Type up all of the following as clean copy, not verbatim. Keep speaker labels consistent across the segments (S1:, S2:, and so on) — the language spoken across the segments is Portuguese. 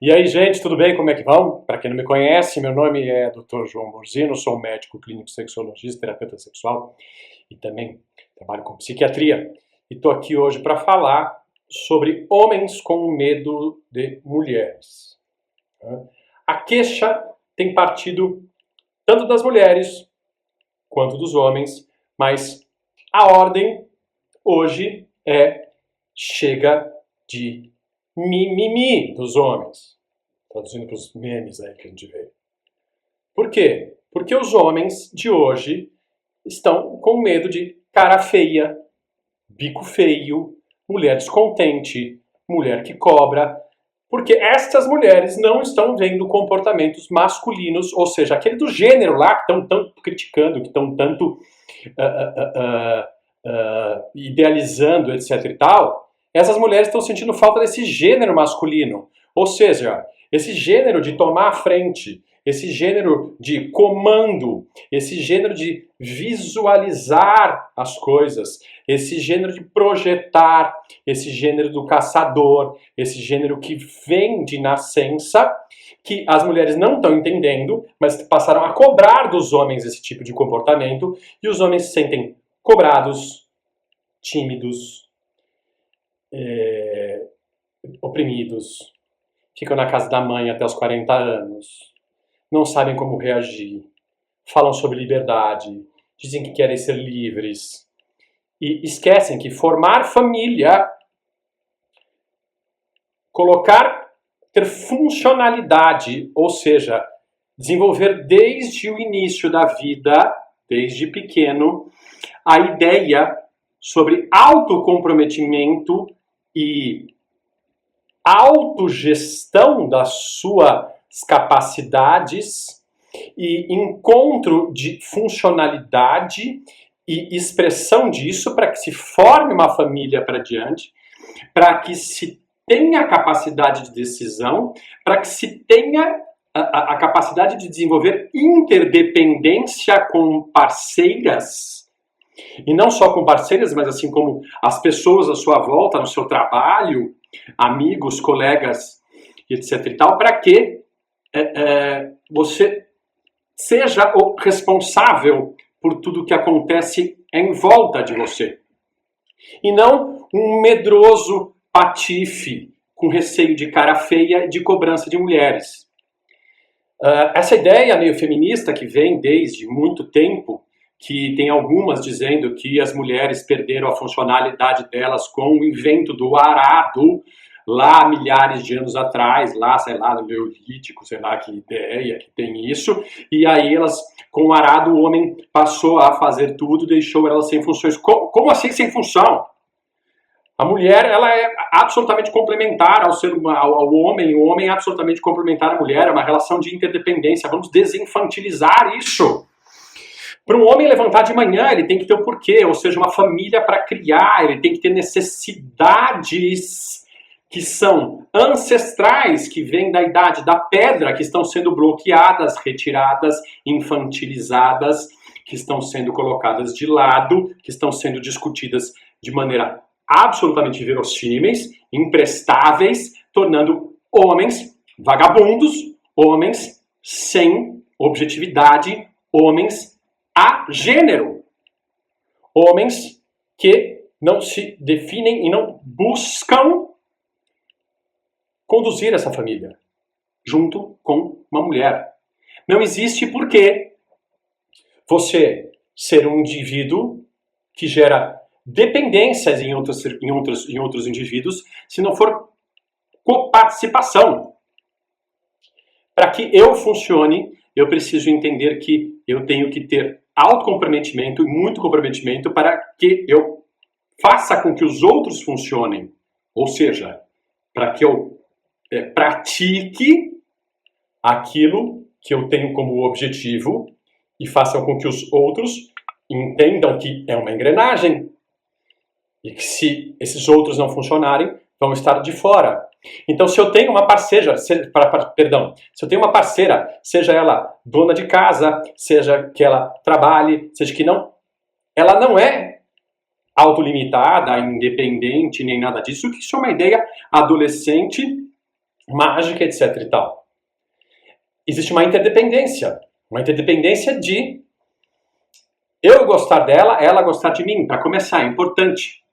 S1: E aí, gente, tudo bem? Como é que vão? Para quem não me conhece, meu nome é Dr. João Borzino, sou médico clínico sexologista, terapeuta sexual e também trabalho com psiquiatria. E estou aqui hoje para falar sobre homens com medo de mulheres. A queixa tem partido tanto das mulheres quanto dos homens, mas a ordem hoje chega de mimimi dos homens. Traduzindo para os memes aí que a gente vê. Por quê? Porque os homens de hoje estão com medo de cara feia, bico feio, mulher descontente, mulher que cobra, porque estas mulheres não estão vendo comportamentos masculinos, ou seja, aquele do gênero lá que estão tanto criticando, que estão tanto idealizando, etc e tal. Essas mulheres estão sentindo falta desse gênero masculino, ou seja, esse gênero de tomar a frente, esse gênero de comando, esse gênero de visualizar as coisas, esse gênero de projetar, esse gênero do caçador, esse gênero que vem de nascença, que as mulheres não estão entendendo, mas passaram a cobrar dos homens esse tipo de comportamento, e os homens se sentem cobrados, tímidos, oprimidos, ficam na casa da mãe até os 40 anos, não sabem como reagir, falam sobre liberdade, dizem que querem ser livres e esquecem que formar família, ter funcionalidade, ou seja, desenvolver desde o início da vida, desde pequeno, a ideia sobre autocomprometimento e autogestão das suas capacidades e encontro de funcionalidade e expressão disso para que se forme uma família para diante, para que se tenha capacidade de decisão, para que se tenha a capacidade de desenvolver interdependência com parceiras, e não só com parceiras, mas assim como as pessoas à sua volta, no seu trabalho, amigos, colegas, etc e tal, para que você seja o responsável por tudo que acontece em volta de você. E não um medroso patife com receio de cara feia e de cobrança de mulheres. Essa ideia meio feminista que vem desde muito tempo, que tem algumas dizendo que as mulheres perderam a funcionalidade delas com o invento do arado, lá milhares de anos atrás, lá, sei lá, no Neolítico, sei lá que ideia que tem isso, e aí elas, com o arado, o homem passou a fazer tudo, deixou elas sem funções. Como assim sem função? A mulher, ela é absolutamente complementar ao homem, o homem é absolutamente complementar à mulher, é uma relação de interdependência. Vamos desinfantilizar isso. Para um homem levantar de manhã, ele tem que ter o porquê, ou seja, uma família para criar, ele tem que ter necessidades que são ancestrais, que vêm da idade da pedra, que estão sendo bloqueadas, retiradas, infantilizadas, que estão sendo colocadas de lado, que estão sendo discutidas de maneira absolutamente verossímeis, imprestáveis, tornando homens vagabundos, homens sem objetividade, homens a gênero. Homens que não se definem e não buscam conduzir essa família junto com uma mulher. Não existe porquê você ser um indivíduo que gera dependências em outros indivíduos se não for coparticipação. Para que eu funcione, eu preciso entender que eu tenho que ter autocomprometimento e muito comprometimento para que eu faça com que os outros funcionem. Ou seja, para que eu pratique aquilo que eu tenho como objetivo e faça com que os outros entendam que é uma engrenagem e que se esses outros não funcionarem, vão estar de fora. Então, se eu tenho uma parceira, se eu tenho uma parceira, seja ela dona de casa, seja que ela trabalhe, seja que não, ela não é autolimitada, independente, nem nada disso, que isso é uma ideia adolescente mágica, etc e tal. Existe uma interdependência de eu gostar dela, ela gostar de mim. Para começar, é importante.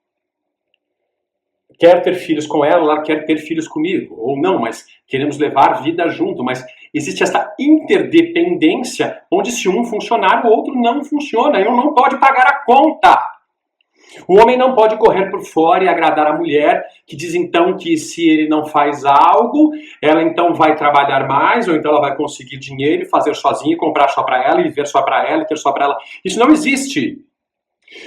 S1: Quer ter filhos com ela quer ter filhos comigo. Ou não, mas queremos levar a vida junto. Mas existe essa interdependência onde se um funcionar, o outro não funciona. E um não pode pagar a conta. O homem não pode correr por fora e agradar a mulher, que diz então que se ele não faz algo, ela então vai trabalhar mais, ou então ela vai conseguir dinheiro e fazer sozinha, comprar só para ela, e viver só para ela, e ter só para ela. Isso não existe.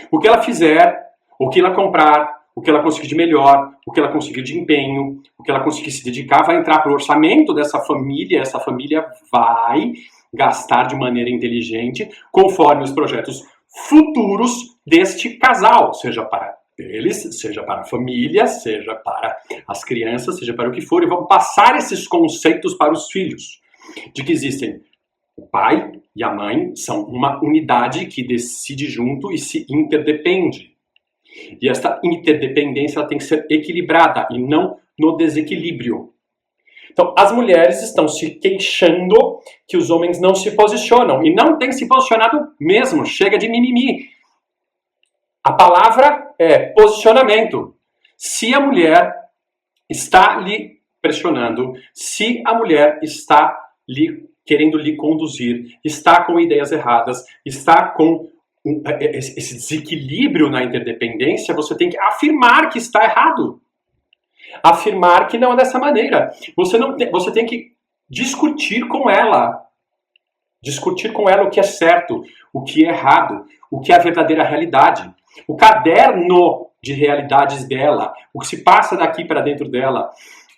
S1: O que ela fizer, o que ela comprar, o que ela conseguir de melhor, o que ela conseguir de empenho, o que ela conseguir se dedicar, vai entrar para o orçamento dessa família, essa família vai gastar de maneira inteligente, conforme os projetos futuros deste casal, seja para eles, seja para a família, seja para as crianças, seja para o que for, e vão passar esses conceitos para os filhos, de que existem o pai e a mãe, são uma unidade que decide junto e se interdepende. E esta interdependência ela tem que ser equilibrada e não no desequilíbrio. Então, as mulheres estão se queixando que os homens não se posicionam. E não têm se posicionado mesmo. Chega de mimimi. A palavra é posicionamento. Se a mulher está lhe pressionando, se a mulher está querendo lhe conduzir, está com ideias erradas, está com esse desequilíbrio na interdependência, você tem que afirmar que está errado. Afirmar que não é dessa maneira. Você tem que discutir com ela. Discutir com ela o que é certo, o que é errado, o que é a verdadeira realidade. O caderno de realidades dela, o que se passa daqui para dentro dela,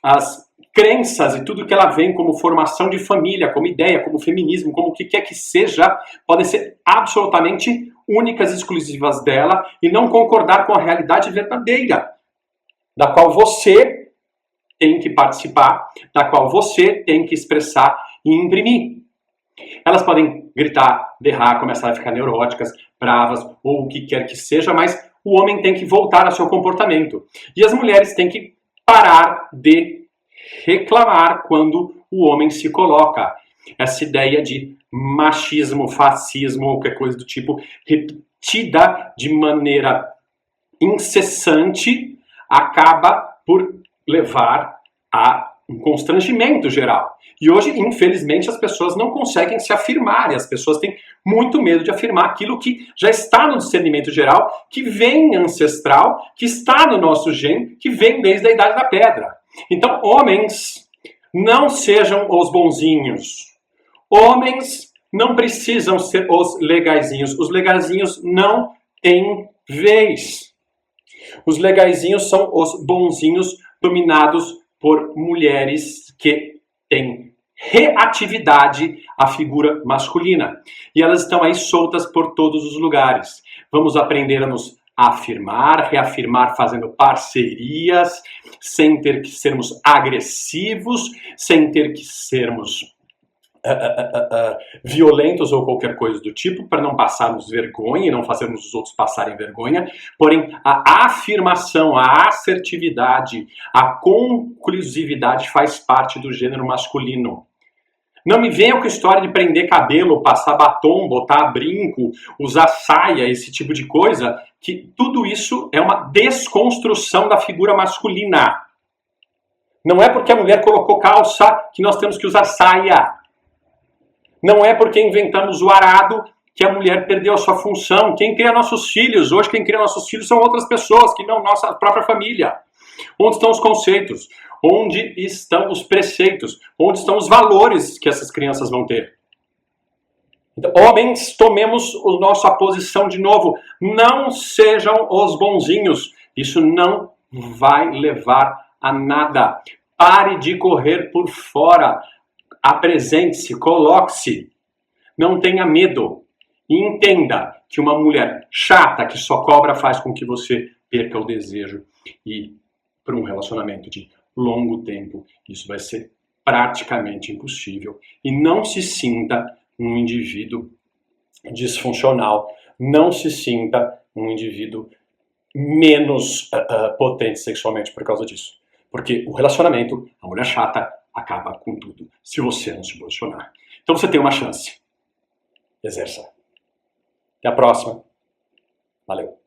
S1: as crenças e tudo que ela vem como formação de família, como ideia, como feminismo, como o que quer que seja, podem ser absolutamente únicas e exclusivas dela e não concordar com a realidade verdadeira, da qual você tem que participar, da qual você tem que expressar e imprimir. Elas podem gritar, berrar, começar a ficar neuróticas, bravas, ou o que quer que seja, mas o homem tem que voltar ao seu comportamento. E as mulheres têm que parar de reclamar quando o homem se coloca. Essa ideia de machismo, fascismo, ou qualquer coisa do tipo, repetida de maneira incessante, acaba por levar a um constrangimento geral. E hoje, infelizmente, as pessoas não conseguem se afirmar, e as pessoas têm muito medo de afirmar aquilo que já está no discernimento geral, que vem ancestral, que está no nosso gene, que vem desde a Idade da Pedra. Então, homens, não sejam os bonzinhos. Homens não precisam ser os legaizinhos. Os legaizinhos não têm vez. Os legaizinhos são os bonzinhos dominados por mulheres que têm reatividade à figura masculina. E elas estão aí soltas por todos os lugares. Vamos aprender a nos afirmar, reafirmar fazendo parcerias, sem ter que sermos agressivos, sem ter que sermos violentos ou qualquer coisa do tipo, para não passarmos vergonha e não fazermos os outros passarem vergonha. Porém, a afirmação, a assertividade, a conclusividade faz parte do gênero masculino. Não me venham com a história de prender cabelo, passar batom, botar brinco, usar saia, esse tipo de coisa, que tudo isso é uma desconstrução da figura masculina. Não é porque a mulher colocou calça que nós temos que usar saia. Não é porque inventamos o arado que a mulher perdeu a sua função. Quem cria nossos filhos, hoje quem cria nossos filhos são outras pessoas, que não nossa própria família. Onde estão os conceitos? Onde estão os preceitos? Onde estão os valores que essas crianças vão ter? Então, homens, tomemos a nossa posição de novo. Não sejam os bonzinhos. Isso não vai levar a nada. Pare de correr por fora. Apresente-se, coloque-se, não tenha medo e entenda que uma mulher chata que só cobra faz com que você perca o desejo e para um relacionamento de longo tempo isso vai ser praticamente impossível e não se sinta um indivíduo disfuncional, não se sinta um indivíduo menos potente sexualmente por causa disso, porque o relacionamento, a mulher chata acaba com tudo, se você não se posicionar. Então você tem uma chance. Exerça. Até a próxima. Valeu.